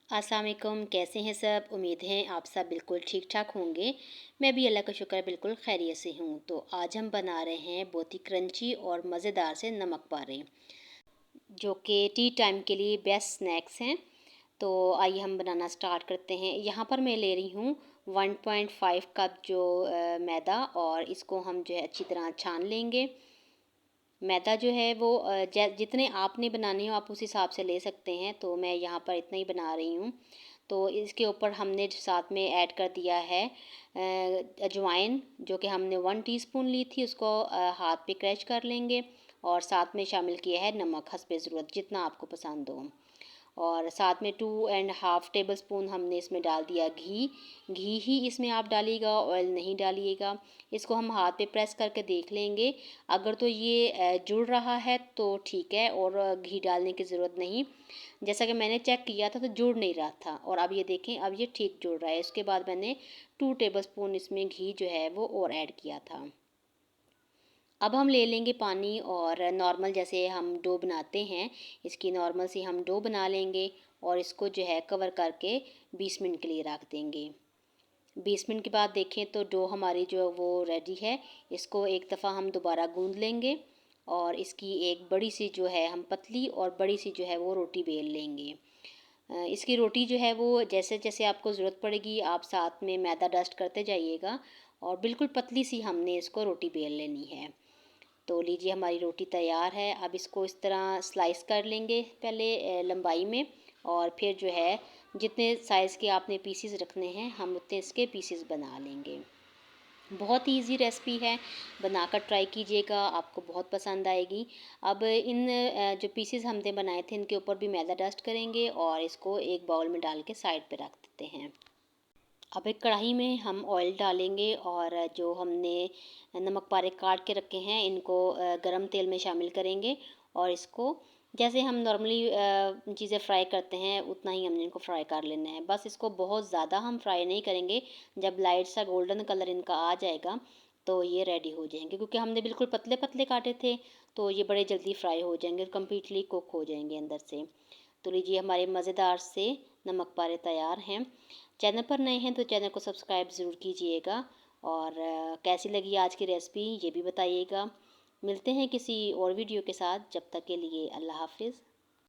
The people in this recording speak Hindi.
अस्सलाम वालेकुम, कैसे हैं सब। उम्मीद है आप सब बिल्कुल ठीक ठाक होंगे। मैं भी अल्लाह का शुक्र है बिल्कुल खैरियत से हूँ। तो आज हम बना रहे हैं बहुत ही क्रंची और मज़ेदार से नमक पारे, जो कि टी टाइम के लिए बेस्ट स्नैक्स हैं। तो आइए हम बनाना स्टार्ट करते हैं। यहाँ पर मैं ले रही हूँ 1.5 कप जो मैदा, और इसको हम जो है अच्छी तरह छान लेंगे। मैदा जो है वो जितने आपने बनाने हो आप उस हिसाब से ले सकते हैं। तो मैं यहाँ पर इतना ही बना रही हूँ। तो इसके ऊपर हमने साथ में ऐड कर दिया है अजवाइन, जो कि हमने 1 टीस्पून ली थी, उसको हाथ पे क्रश कर लेंगे। और साथ में शामिल किया है नमक हस्बे ज़रूरत, जितना आपको पसंद हो। और साथ में 2.5 टेबल स्पून हमने इसमें डाल दिया घी। घी ही इसमें आप डालिएगा, ऑयल नहीं डालिएगा। इसको हम हाथ पे प्रेस करके देख लेंगे। अगर तो ये जुड़ रहा है तो ठीक है, और घी डालने की ज़रूरत नहीं। जैसा कि मैंने चेक किया था तो जुड़ नहीं रहा था, और अब ये देखें अब ये ठीक जुड़ रहा है। इसके बाद मैंने 2 टेबल स्पून इसमें घी जो है वो और ऐड किया था। अब हम ले लेंगे पानी, और नॉर्मल जैसे हम डो बनाते हैं इसकी नॉर्मल सी हम डो बना लेंगे। और इसको जो है कवर करके 20 मिनट के लिए रख देंगे। 20 मिनट के बाद देखें तो डो हमारी जो वो रेडी है। इसको एक दफ़ा हम दोबारा गूंद लेंगे, और इसकी एक बड़ी सी जो है हम पतली और बड़ी सी जो है वो रोटी बेल लेंगे। इसकी रोटी जो है वो जैसे जैसे आपको ज़रूरत पड़ेगी आप साथ में मैदा डस्ट करते जाइएगा, और बिल्कुल पतली सी हमने इसको रोटी बेल लेनी है। तो लीजिए हमारी रोटी तैयार है। अब इसको इस तरह स्लाइस कर लेंगे पहले लंबाई में, और फिर जो है जितने साइज़ के आपने पीसीज रखने हैं हम उतने इसके पीसीज बना लेंगे। बहुत इजी रेसिपी है, बनाकर ट्राई कीजिएगा, आपको बहुत पसंद आएगी। अब इन जो पीसेस हमने बनाए थे इनके ऊपर भी मैदा डस्ट करेंगे, और इसको एक बाउल में डाल के साइड पे रख देते हैं। अब एक कढ़ाई में हम ऑयल डालेंगे, और जो हमने नमक पारे काट के रखे हैं इनको गरम तेल में शामिल करेंगे। और इसको जैसे हम नॉर्मली चीज़ें फ्राई करते हैं उतना ही हमने इनको फ्राई कर लेना है। बस इसको बहुत ज़्यादा हम फ्राई नहीं करेंगे। जब लाइट सा गोल्डन कलर इनका आ जाएगा तो ये रेडी हो जाएंगे, क्योंकि हमने बिल्कुल पतले पतले काटे थे। तो ये बड़े जल्दी फ्राई हो जाएंगे, कम्प्लीटली कुक हो जाएंगे अंदर से। तो लीजिए हमारे मज़ेदार से नमक पारे तैयार हैं। चैनल पर नए हैं तो चैनल को सब्सक्राइब ज़रूर कीजिएगा। और कैसी लगी आज की रेसिपी ये भी बताइएगा। मिलते हैं किसी और वीडियो के साथ, जब तक के लिए अल्लाह हाफिज़।